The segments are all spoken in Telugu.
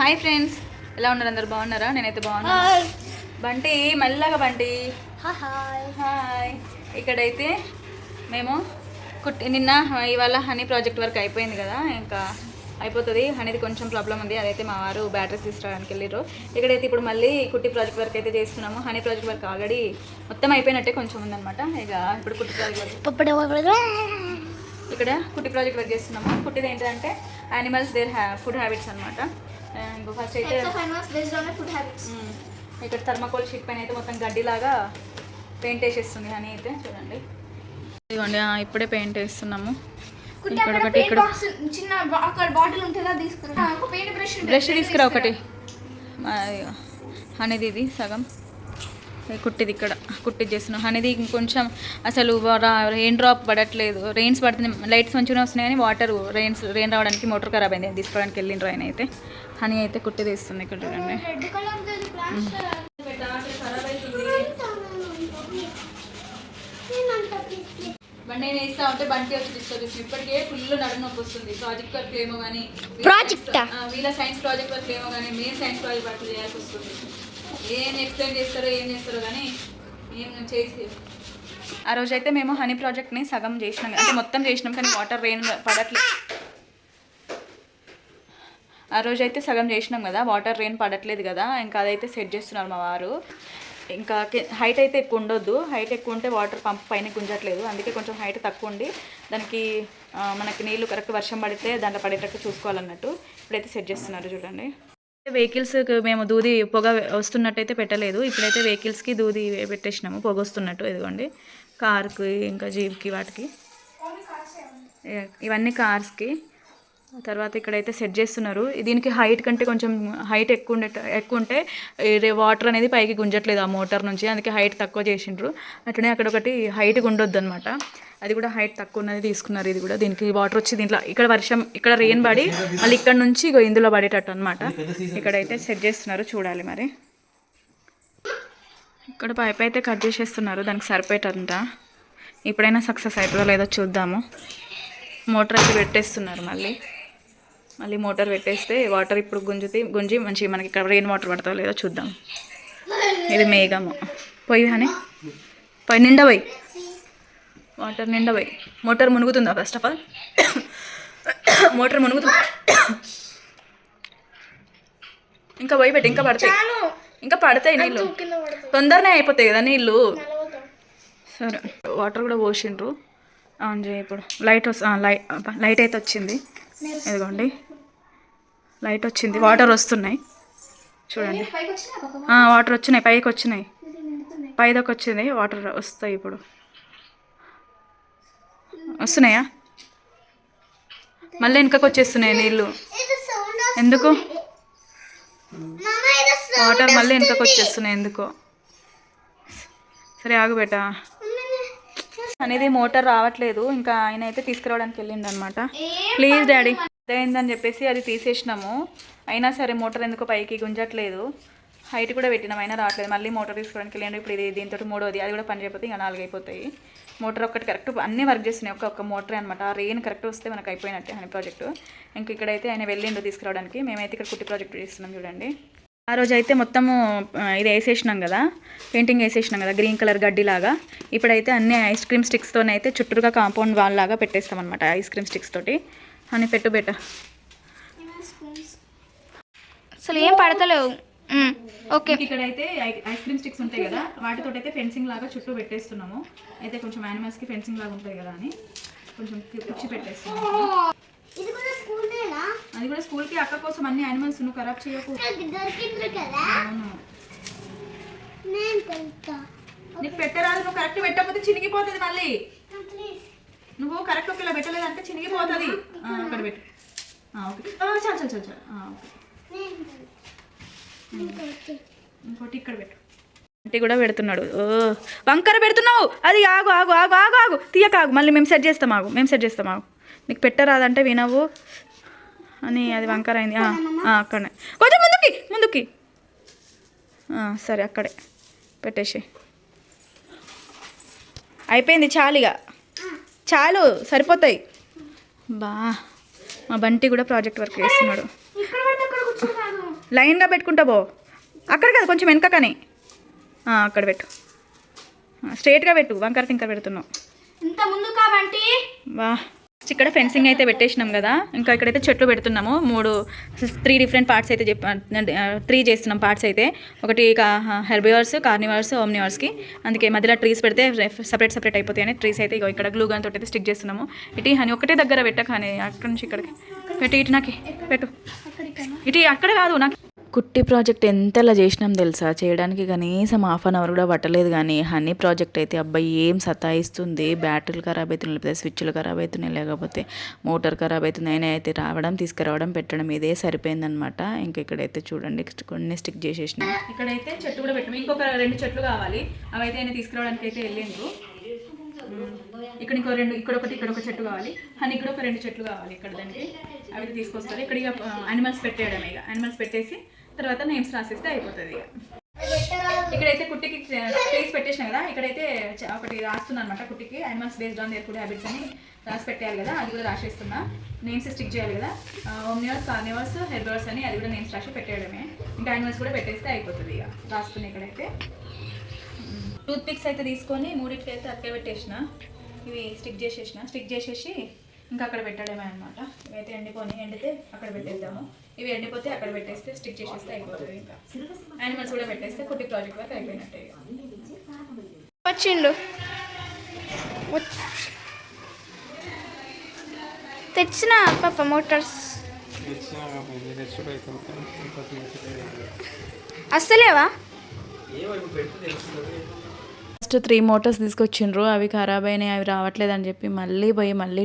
హాయ్ ఫ్రెండ్స్, ఎలా ఉన్నారు? అందరు బాగున్నారా? నేనైతే బాగున్నా. బంటి మెల్లగా బంటి. హాయ్. ఇక్కడైతే మేము నిన్న ఇవాళ హనీ ప్రాజెక్ట్ వర్క్ అయిపోయింది కదా, ఇంకా అయిపోతుంది. హనీది కొంచెం ప్రాబ్లం ఉంది, అదైతే మా వారు బ్యాటరీస్ తీసుకురావడానికి వెళ్ళారు. ఇక్కడైతే ఇప్పుడు మళ్ళీ కుట్టి ప్రాజెక్ట్ వర్క్ అయితే చేస్తున్నాము. హనీ ప్రాజెక్ట్ వర్క్ ఆల్రెడీ మొత్తం అయిపోయినట్టే, కొంచెం ఉందన్నమాట. ఇక ఇప్పుడు కుట్టి ప్రాజెక్ట్ వర్క్, ఇక్కడ కుట్టి ప్రాజెక్ట్ వర్క్ చేస్తున్నాము. కుట్టిది ఏంటంటే యానిమల్స్ దేర్ ఫుడ్ హ్యాబిట్స్ అనమాట. ఫస్ట్ అయితే ఇక్కడ థర్మాకోల్ షీట్ పైన అయితే మొత్తం గడ్డిలాగా పెయింట్ వేసేస్తుంది హనీ అయితే. చూడండి, ఇదిగోండి ఇప్పుడే పెయింట్ వేస్తున్నాము. ఇక్కడ ఒకటి, ఇక్కడ బ్రష్ తీసుకురా ఒకటి. హనీది ఇది సగం కుట్టిది, ఇక్కడ కుట్టిది చేస్తున్నాం. హనీది ఇంకొంచెం అసలు రెయిన్ డ్రాప్ పడట్లేదు. రెయిన్స్ పడుతుంది, లైట్స్ మంచిగా వస్తున్నాయి కానీ వాటర్ రెయిన్ రావడానికి మోటార్ ఖరాబ్ అయింది, తీసుకోవడానికి వెళ్ళిండ్రు ఆయన అయితే. హనీ అయితే కుట్టిది వేస్తుంది. ఇక్కడ చూడండి, బండి నేను వేస్తా ఉంటే బండి వచ్చి డిస్టర్బ్ చేస్తుంది. ఇప్పటికే ఫుల్ నడుము నొప్పి వస్తుంది. ప్రాజెక్ట్ వర్క్ ఏమో కానీ, వీళ్ళ సైన్స్ ప్రాజెక్ట్ వర్క్ ఏమో కానీ, మేము సైన్స్ ప్రాజెక్ట్ వర్క్ చేయాల్సి వస్తుంది. ఏం ఎక్స్ప్లెయిన్ చేస్తారో ఏం చేస్తారో కానీ ఏం చేసి. ఆ రోజైతే మేము హనీ ప్రాజెక్ట్ని సగం చేసినాం, అంటే మొత్తం చేసినాం కానీ వాటర్ రెయిన్ పడట్లేదు. ఆ రోజైతే సగం చేసినాం కదా, వాటర్ రెయిన్ పడట్లేదు కదా, ఇంకా అదైతే సెట్ చేస్తున్నారు మా వారు. ఇంకా హైట్ అయితే ఎక్కువ ఉండొద్దు, హైట్ ఎక్కువ ఉంటే వాటర్ పంప్ పైన గుంజట్లేదు, అందుకే కొంచెం హైట్ తక్కువ ఉండి దానికి మనకి నీళ్ళు కరెక్ట్ వర్షం పడితే దాంట్లో పడేటట్టు చూసుకోవాలన్నట్టు. ఇప్పుడైతే సెట్ చేస్తున్నారు చూడండి. వెహికల్స్ మేము దూది పొగ వస్తున్నట్టయితే పెట్టలేదు, ఇప్పుడైతే వెహికల్స్కి దూది పెట్టేసినాము పొగ వస్తున్నట్టు. ఇదిగోండి, కార్కి ఇంకా జీప్కి వాటికి, ఇవన్నీ కార్స్కి. తర్వాత ఇక్కడైతే సెట్ చేస్తున్నారు. దీనికి హైట్ కంటే కొంచెం హైట్ ఎక్కువ ఉంటే వాటర్ అనేది పైకి గుంజట్లేదు ఆ మోటార్ నుంచి, అందుకే హైట్ తక్కువ చేసిండ్రు. అట్లనే అక్కడ ఒకటి హైట్గా ఉండొద్దు అనమాట, అది కూడా హైట్ తక్కువ ఉన్నది తీసుకున్నారు. ఇది కూడా దీనికి వాటర్ వచ్చి దీంట్లో ఇక్కడ వర్షం, ఇక్కడ రెయిన్ పడి మళ్ళీ ఇక్కడ నుంచి ఇందులో పడేటట్టు అనమాట. ఇక్కడైతే సెట్ చేస్తున్నారు, చూడాలి మరి. ఇక్కడ పైప్ అయితే కట్ చేసేస్తున్నారు, దానికి సరిపోయేటంత. ఇప్పుడైనా సక్సెస్ అవుతుందో లేదో చూద్దాము. మోటార్ అయితే పెట్టేస్తున్నారు, మళ్ళీ మోటార్ పెట్టేస్తే వాటర్ ఇప్పుడు గుంజి మంచిగా మనకి ఇక్కడ రెయిన్ వాటర్ పడతావు లేదో చూద్దాం. ఇది మేఘము. పోయి అని పోయి నిండా పోయి, వాటర్ నిండా పోయి. మోటార్ మునుగుతుందా? ఫస్ట్ ఆఫ్ ఆల్ మోటార్ మునుగుతుందా? ఇంకా పోయి పెట్టి, ఇంకా పడతాయి నీళ్ళు, తొందరనే అయిపోతాయి కదా నీళ్ళు. సరే, వాటర్ కూడా పోసిండ్రు. ఆన్ చేయి. ఇప్పుడు లైట్ అయితే వచ్చింది. ఇదిగోండి, లైట్ వచ్చింది, వాటర్ వస్తున్నాయి చూడండి. వాటర్ వచ్చినాయి, పైకి వచ్చినాయి, పైదాకా వచ్చింది వాటర్. వస్తాయి ఇప్పుడు, వస్తున్నాయా? మళ్ళీ వెనకకి వచ్చేస్తున్నాయి నీళ్ళు. ఎందుకు? వాటర్ మళ్ళీ వెనకకి వచ్చేస్తున్నాయి ఎందుకో. సరే ఆగు బేటా. అనేది మోటార్ రావట్లేదు, ఇంకా ఆయన అయితే తీసుకురావడానికి వెళ్ళిండు అనమాట. ప్లీజ్ డాడీ అయిందని చెప్పేసి అది తీసేసినాము. అయినా సరే మోటార్ ఎందుకో పైకి గుంజట్లేదు. హైట్ కూడా పెట్టినాం, అయినా రావట్లేదు. మళ్ళీ మోటార్ తీసుకోవడానికి వెళ్ళండి. ఇప్పుడు ఇది దీంతో మూడోది, అది కూడా పని చేయకపోతే ఇంకా 4 అయిపోతాయి. మోటార్ ఒక్కటి కరెక్ట్ అన్నీ వర్క్ చేస్తున్నాయి, ఒక్క మోటరే అనమాట. ఆ రెయిన్ కరెక్ట్ వస్తే మనకు అయిపోయినట్టే హనీ ప్రాజెక్టు. ఇంక ఇక్కడైతే ఆయన వెళ్ళిండు తీసుకురావడానికి. మేమైతే ఇక్కడ కుట్టి ప్రాజెక్ట్ చేస్తున్నాం చూడండి. ఆ రోజు అయితే మొత్తము ఇది వేసేసినాం కదా, పెయింటింగ్ వేసేసినాం కదా గ్రీన్ కలర్ గడ్డిలాగా. ఇప్పుడైతే అన్ని ఐస్ క్రీమ్ స్టిక్స్తోనైతే చుట్టూరుగా కాంపౌండ్ వాల్ లాగా పెట్టేస్తాం అనమాట, ఐస్ క్రీమ్ స్టిక్స్ తోటి. అని పెట్టు బేట, అసలు ఏం పడతలేవు. ఓకే, ఇక్కడైతే ఐస్ క్రీమ్ స్టిక్స్ ఉంటాయి కదా, వాటితో అయితే ఫెన్సింగ్ లాగా చుట్టూ పెట్టేస్తున్నాము. అయితే కొంచెం యానిమల్స్కి ఫెన్సింగ్ లాగా ఉంటాయి కదా అని కొంచెం కుచ్చి పెట్టేస్తున్నాము. అది కూడా స్కూల్కి అక్క కోసం అన్ని యానిమల్స్ నువ్వు ఖరాబ్ చేయకు. నీకు పెట్టరాదు, నువ్వు కరెక్ట్ పెట్టకపోతే చినిగిపోతుంది. మళ్ళీ నువ్వు కరెక్ట్ ఒకేలా పెట్టలేదంటే చినిగిపోతుంది. అక్కడ పెట్టు. ఓకే, చాలు చాలు చాలు. ఓకే, ఇంకోటి ఇక్కడ పెట్టు. అంటే కూడా పెడుతున్నాడు. వంకర పెడుతున్నావు. అది ఆగు ఆగు ఆగు ఆగు ఆగు, తీయకాగు. మళ్ళీ మేము సెట్ చేస్తాం, ఆగు. నీకు పెట్టరాదంటే వినవు అని అది వంకర అయింది. అక్కడనే కొంచెం ముందుకి. సరే, అక్కడే పెట్టేసి అయిపోయింది. చాలు సరిపోతాయి. మా బంటి కూడా ప్రాజెక్ట్ వర్క్ చేస్తున్నాడు. లైన్గా పెట్టుకుంటా పో. అక్కడ కాదు, కొంచెం వెనక కానీ అక్కడ పెట్టు. స్ట్రైట్గా పెట్టు, వంకర తింకర పెడుతున్నావు. ఇంత ముందు కాబట్టి వా. ఇక్కడ ఫెన్సింగ్ అయితే పెట్టేసినాం కదా, ఇంకా ఇక్కడైతే చెట్లు పెడుతున్నాము. 3 డిఫరెంట్ పార్ట్స్ అయితే 3 చేస్తున్నాం పార్ట్స్ అయితే. ఒకటి హెర్బివర్స్, కార్నివర్స్, ఓమ్నివర్స్కి. అందుకే మధ్యలో ట్రీస్ పెడితే సపరేట్ అయిపోతాయని ట్రీస్ అయితే ఇక్కడ గ్లూ గన్ తోటి అయితే స్టిక్ చేస్తున్నాము. ఇటు అని ఒకటే దగ్గర పెట్టక అని అక్కడి నుంచి ఇక్కడికి పెట్టి ఇటు నాకు పెట్టు. ఇటు అక్కడ కాదు నాకు. కుట్టి ప్రాజెక్ట్ ఎంతలా చేసినాం తెలుసా, చేయడానికి కనీసం హాఫ్ అన్ అవర్ కూడా పట్టలేదు. కానీ హనీ ప్రాజెక్ట్ అయితే అబ్బాయి ఏం సతాయిస్తుంది. బ్యాటరీలు ఖరాబ్ అవుతున్నాయి, లేకపోతే స్విచ్లు ఖరాబ్ అవుతున్నాయి, లేకపోతే మోటార్ ఖరాబ్ అవుతుంది. అయినా అయితే రావడం, తీసుకురావడం, పెట్టడం ఇదే సరిపోయిందనమాట. ఇంకా ఇక్కడైతే చూడండి కొన్ని స్టిక్ చేసేసినాం. ఇక్కడైతే చెట్టు కూడా పెట్టాము. ఇంకొక 2 చెట్లు కావాలి, అవైతే ఆయన తీసుకురావడానికి అయితే వెళ్ళిండ్రు. ఇక్కడ ఇంకో 2, ఇక్కడ ఒక చెట్టు కావాలి. హనీ ఇక్కడ ఒక 2 చెట్లు కావాలి. ఇక్కడ దానికి అవి తీసుకొస్తారు. ఇక్కడ ఇక యానిమల్స్ పెట్టేయడమే. ఇక యానిమల్స్ పెట్టేసి తర్వాత నేమ్స్ రాసిస్తే అయిపోతుంది. ఇక్కడైతే కుట్టికి ప్లేస్ పెట్టేసినా కదా, ఇక్కడైతే ఒకటి రాస్తున్నాను అనమాట. కుట్టికి animals based on their food habits అని రాసి పెట్టేయాలి కదా, అది కూడా రాసేస్తున్నా. నేమ్స్ స్టిక్ చేయాలి కదా, ఓమ్నివర్స్, కార్నివర్స్, హెర్బివర్స్ అని అది కూడా నేమ్స్ రాసి పెట్టేయడమే. ఇంకా యానిమల్స్ కూడా పెట్టేస్తే అయిపోతుంది. ఇక రాస్తున్నాయి. ఇక్కడైతే టూత్ పిక్స్ అయితే తీసుకొని 3టికి అయితే అక్కడ పెట్టేసిన. ఇవి స్టిక్ చేసేసి ఇంకా అక్కడ పెట్టడమే అనమాట. ఇవైతే ఎండితే అక్కడ పెట్టేద్దాము. ఇవి ఎండిపోతే అక్కడ పెట్టేస్తే స్టిక్ చేసేస్తే అయిపోతుంది. ఇంకా యానిమల్స్ కూడా పెట్టేస్తే కుట్టి ప్రాజెక్ట్ వర్క్ అయిపోయినట్టే. వచ్చిండు తెచ్చిన పాప మోటార్స్ అస్సలేవా? ఫస్ట్ 3 మోటార్స్ తీసుకొచ్చిండ్రు. అవి ఖరాబ్ అయినాయి, అవి రావట్లేదు అని చెప్పి మళ్ళీ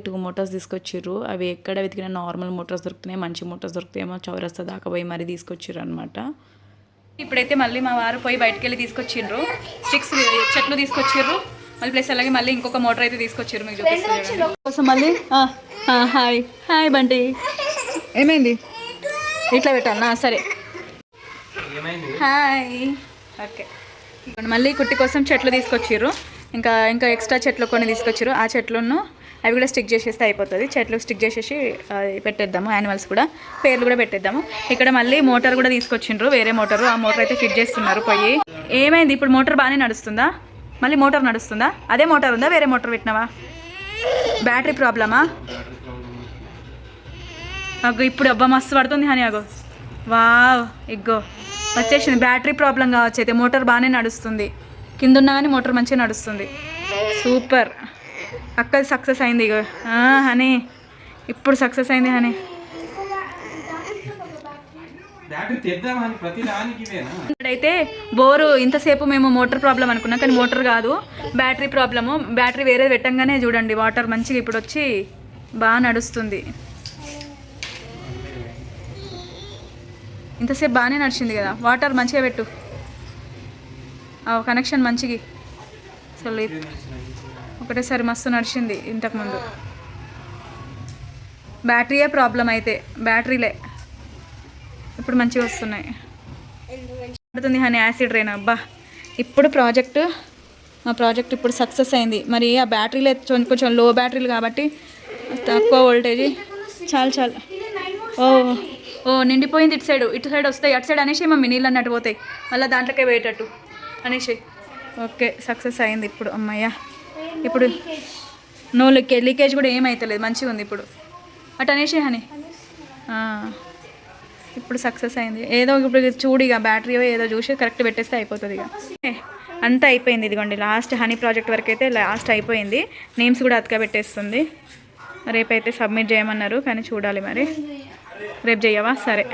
2 మోటార్స్ తీసుకొచ్చిర్రు. అవి ఎక్కడ వెతికినా నార్మల్ మోటార్స్ దొరుకుతున్నాయి, మంచి మోటార్స్ దొరుకుతాయేమో చౌరస్తా దాకా పోయి మరీ తీసుకొచ్చిర్రు అనమాట. ఇప్పుడైతే మళ్ళీ మా వారు పోయి బయటకు వెళ్ళి తీసుకొచ్చిండ్రు. చెట్లు తీసుకొచ్చిర్రు. మళ్ళీ ప్లస్ అలాగే మళ్ళీ ఇంకొక మోటార్ అయితే తీసుకొచ్చిర్రు. మీకు చూపిస్తారు కోసం మళ్ళీ. హాయ్ బంటి, ఏమైంది? ఇట్లా పెట్టాలనా? సరే హాయ్. ఓకే, మళ్ళీ కుట్టి కోసం చెట్లు తీసుకొచ్చిర్రు. ఇంకా ఎక్స్ట్రా చెట్లు కొన్ని తీసుకొచ్చారు. ఆ చెట్లను అవి కూడా స్టిక్ చేసేస్తే అయిపోతుంది. చెట్లు స్టిక్ చేసేసి పెట్టేద్దాము. యానిమల్స్ కూడా పేర్లు కూడా పెట్టేద్దాము. ఇక్కడ మళ్ళీ మోటార్ కూడా తీసుకొచ్చిండ్రు, వేరే మోటారు. ఆ మోటార్ అయితే ఫిట్ చేస్తున్నారు. పోయి ఏమైంది? ఇప్పుడు మోటార్ బాగానే నడుస్తుందా? మళ్ళీ మోటార్ నడుస్తుందా? అదే మోటార్ ఉందా, వేరే మోటార్ పెట్టినావా? బ్యాటరీ ప్రాబ్లమా? అగ్గో ఇప్పుడు అబ్బా మస్తు పడుతుంది అని. అగో వావ్, ఇగ్గో వచ్చేసింది. బ్యాటరీ ప్రాబ్లం కావచ్చు. అయితే మోటార్ బాగానే నడుస్తుంది. కింద ఉన్నా కానీ మోటార్ మంచిగా నడుస్తుంది. సూపర్, అక్కది సక్సెస్ అయింది. ఇగో హనీ, ఇప్పుడు సక్సెస్ అయింది హనీ. ఇక్కడైతే బోరు ఇంతసేపు మేము మోటార్ ప్రాబ్లం అనుకున్నాం, కానీ మోటార్ కాదు, బ్యాటరీ ప్రాబ్లము. బ్యాటరీ వేరే పెట్టంగానే చూడండి వాటర్ మంచిగా ఇప్పుడు వచ్చి బాగా నడుస్తుంది. ఇంతసేపు బాగానే నడిచింది కదా, వాటర్ మంచిగా పెట్టు. కనెక్షన్ మంచిగా అసలు ఒకటేసారి మస్తు నడిచింది. ఇంతకుముందు బ్యాటరీయే ప్రాబ్లం, అయితే బ్యాటరీలే ఇప్పుడు మంచిగా వస్తున్నాయి. పడుతుంది హనీ యాసిడ్ రైన్. అబ్బా ఇప్పుడు మా ప్రాజెక్ట్ ఇప్పుడు సక్సెస్ అయింది. మరి ఆ బ్యాటరీలే కొంచెం లో బ్యాటరీలు కాబట్టి తక్కువ వోల్టేజ్. చాలు ఓ నిండిపోయింది. ఇటు సైడ్ వస్తాయి, అటు సైడ్ అనేసి మమ్మీ నీళ్ళు అన్నట్టు పోతాయి, మళ్ళీ దాంట్లోకే పోయేటట్టు అనేసి. ఓకే, సక్సెస్ అయింది ఇప్పుడు. అమ్మయ్య, ఇప్పుడు నో లీకేజ్ కూడా ఏమవుతలేదు, మంచిగా ఉంది ఇప్పుడు. అటు అనేసి హనీ ఇప్పుడు సక్సెస్ అయింది. ఏదో ఇప్పుడు చూడు, ఇక బ్యాటరీ ఏదో చూసి కరెక్ట్ పెట్టేస్తే అయిపోతుంది. ఇక అంతా అయిపోయింది. ఇదిగోండి లాస్ట్ హనీ ప్రాజెక్ట్ వరకు అయితే లాస్ట్ అయిపోయింది. నేమ్స్ కూడా అతక పెట్టేస్తుంది. రేపైతే సబ్మిట్ చేయమన్నారు, కానీ చూడాలి మరి. రేపు చేయవా? సరే,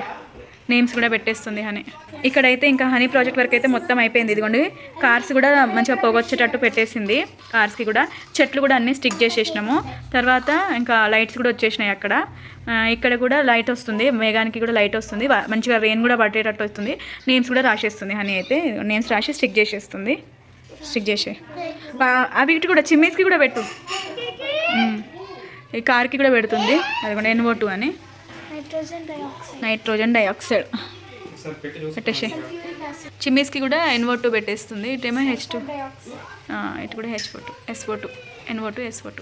నేమ్స్ కూడా పెట్టేస్తుంది హనీ. ఇక్కడైతే ఇంకా హనీ ప్రాజెక్ట్ వరకు అయితే మొత్తం అయిపోయింది. ఇదిగోండి కార్స్ కూడా మంచిగా పొగొచ్చేటట్టు పెట్టేసింది. కార్స్కి కూడా చెట్లు కూడా అన్నీ స్టిక్ చేసేసినాము. తర్వాత ఇంకా లైట్స్ కూడా వచ్చేసినాయి అక్కడ. ఇక్కడ కూడా లైట్ వస్తుంది, మేఘానికి కూడా లైట్ వస్తుంది, మంచిగా రెయిన్ కూడా పట్టేటట్టు వస్తుంది. నేమ్స్ కూడా రాసేస్తుంది హనీ. అయితే నేమ్స్ రాసి స్టిక్ చేసేస్తుంది. స్టిక్ చేసే అవి కూడా చిమ్మీస్కి కూడా పెట్టు. ఈ కార్కి కూడా పెడుతుంది. అది కూడా NO2 అని, నైట్రోజన్ డైఆక్సైడ్ పెట్టేసి. చిమ్మీస్కి కూడా NO2 పెట్టేస్తుంది. ఇటేమో H2, ఇటు కూడా SO2, NO2 SO2.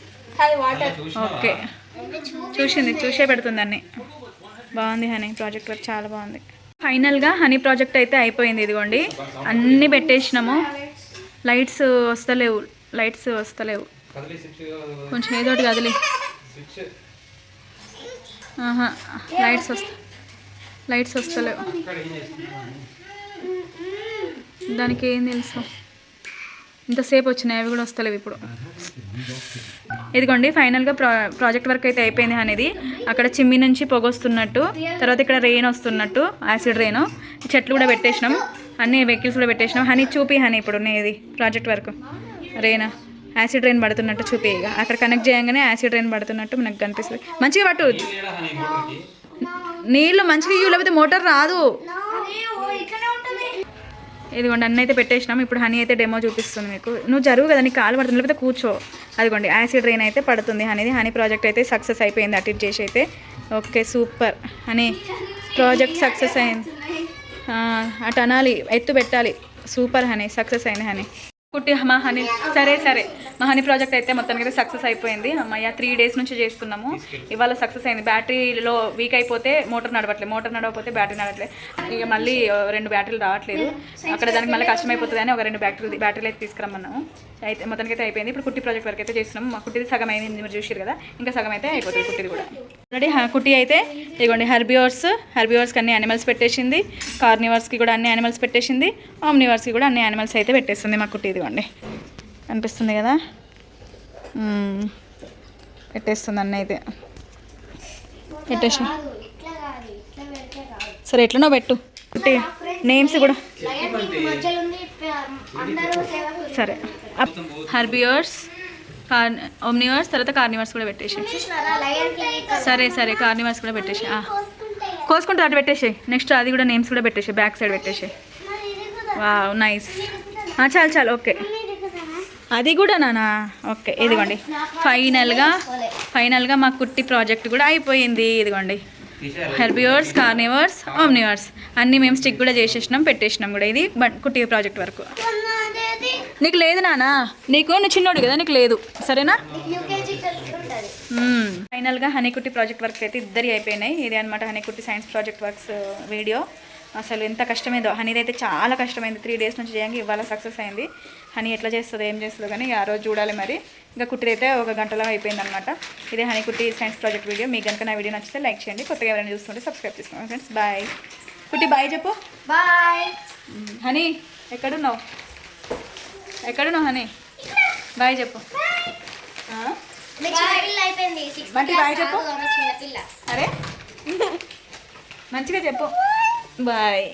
ఓకే, చూసే పెడుతుంది అన్నీ. బాగుంది హనీ ప్రాజెక్ట్ వర్క్, చాలా బాగుంది. ఫైనల్గా హనీ ప్రాజెక్ట్ అయితే అయిపోయింది. ఇదిగోండి అన్నీ పెట్టేసినాము. లైట్స్ వస్తలేవు కొంచెం ఏదోటి కదిలి. ఆహా లైట్స్ వస్తలేవు. దానికి ఏం తెలుసు, ఇంతసేపు వచ్చినాయి, అవి కూడా వస్తలేవు ఇప్పుడు. ఇదిగోండి ఫైనల్గా ప్రాజెక్ట్ వర్క్ అయితే అయిపోయింది అనేది. అక్కడ చిమ్మి నుంచి పొగొస్తున్నట్టు, తర్వాత ఇక్కడ రెయిన్ వస్తున్నట్టు, యాసిడ్ రెయిన్. చెట్లు కూడా పెట్టేసినాం, అన్ని వెహికల్స్ కూడా పెట్టేసినాం. హనీ చూపి హనీ ఇప్పుడు ఇది project work. Rain acid rain పడుతున్నట్టు చూపి. ఇక అక్కడ కనెక్ట్ చేయగానే యాసిడ్ రెయిన్ పడుతున్నట్టు మనకు కనిపిస్తుంది. మంచిగా పట్టు, నీళ్ళు మంచిగా ఇవ్వు, లేకపోతే మోటార్ రాదు. ఇదిగోండి అన్నీ అయితే పెట్టేసినాం. ఇప్పుడు హనీ అయితే డెమో చూపిస్తుంది మీకు. నువ్వు జరుగు కదా, నీకు కాలు పడుతుంది, లేకపోతే కూర్చో. అదిగోండి యాసిడ్ రెయిన్ అయితే పడుతుంది హనీది. హనీ ప్రాజెక్ట్ అయితే సక్సెస్ అయిపోయింది అటు చేసి అయితే. Okay super, honey project success అయింది. అటు అనాలి, ఎత్తు పెట్టాలి. సూపర్ హనీ, సక్సెస్ అయింది హనీ. కుట్టి మా హనీ సరే మా హనీ ప్రాజెక్ట్ అయితే మొత్తానికి అయితే సక్సెస్ అయిపోయింది. అమ్మయ్య 3 days నుంచి చేస్తున్నాము, ఇవాళ సక్సెస్ అయింది. బ్యాటరీలో వీక్ అయిపోతే మోటార్ నడవకపోతే బ్యాటరీ నడవట్లేదు. ఇక మళ్ళీ 2 బ్యాటరీలు రావట్లేదు. అక్కడ దానికి మళ్ళీ కష్టమైపోతుంది అని ఒక 2 బ్యాటరీలు అయితే తీసుకురమ్మన్నాము. అయితే మొత్తానికి అయితే అయిపోయింది. ఇప్పుడు కుట్టి ప్రాజెక్ట్ వరకు అయితే చేస్తున్నాము. మా కుట్టిది సగం అయింది, మీరు చూసారు కదా, ఇంకా సగం అయితే అయిపోతుంది కుట్టిది కూడా. ఆల్రెడీ కుట్టి అయితే ఇదిగోండి హెర్బివర్స్కి అన్ని యానిమల్స్ పెట్టేసింది, కార్నివర్స్కి కూడా అన్ని యానిమల్స్ పెట్టేసింది, ఆమ్నివర్స్కి కూడా అన్ని యానిమల్స్ అయితే పెట్టేస్తుంది మా కుట్టి. ఇదిగోండి అనిపిస్తుంది కదా, పెట్టేస్తుంది అన్నీ అయితే పెట్టేసి. సరే ఎట్లనో పెట్టు కుట్టి, నేమ్స్ కూడా సరే. హెర్బివర్స్, ఓమ్నివర్స్, తర్వాత కార్నివర్స్ కూడా పెట్టేసి. సరే కార్నివర్స్ కూడా పెట్టేసి. కోసుకుంటూ అటు పెట్టేసి. నెక్స్ట్ అది కూడా నేమ్స్ కూడా పెట్టేసి, బ్యాక్ సైడ్ పెట్టేసి. Wow nice. చాలు ఓకే, అది కూడా నానా. ఓకే ఇదిగోండి ఫైనల్గా మా కుట్టి ప్రాజెక్ట్ కూడా అయిపోయింది. ఇదిగోండి హెర్బివర్స్, కార్నివర్స్, ఓమ్నివర్స్ అన్నీ మేము స్టిక్ కూడా చేసేసినాం, పెట్టేసినాం కూడా. ఇది కుట్టి ప్రాజెక్ట్ వరకు. నీకు లేదు నానా, నువ్వు చిన్నోడు కదా, నీకు లేదు సరేనా. ఫైనల్గా హనీకుట్టి ప్రాజెక్ట్ వర్క్ అయితే ఇద్దరి అయిపోయినాయి. ఇది అనమాట హనీకుట్టి సైన్స్ ప్రాజెక్ట్ వర్క్స్ వీడియో. అసలు ఎంత కష్టమైందో, హనీది అయితే చాలా కష్టమైంది. 3 days నుంచి చేయంగా ఇవాళ సక్సెస్ అయింది. హనీ ఎట్లా చేస్తుందో ఏం చేస్తుందో కానీ ఆ రోజు చూడాలి మరి. ఇంకా కుట్టిదైతే 1 గంటలో అయిపోయింది అనమాట. ఇదే హనీకుట్టి సైన్స్ ప్రాజెక్ట్ వీడియో. మీకు కనుక నా వీడియో నచ్చితే లైక్ చేయండి, కొత్తగా ఎవరైనా చూస్తుంటే సబ్స్క్రైబ్ చేసుకోండి ఫ్రెండ్స్. బాయ్ కుట్టి, బాయ్ చెప్పు. Bye honey. ఎక్కడున్నావు హనీ? బాయ్ చెప్పు. బాయ్ చెప్పు. అరే మంచిగా చెప్పు. బాయ్.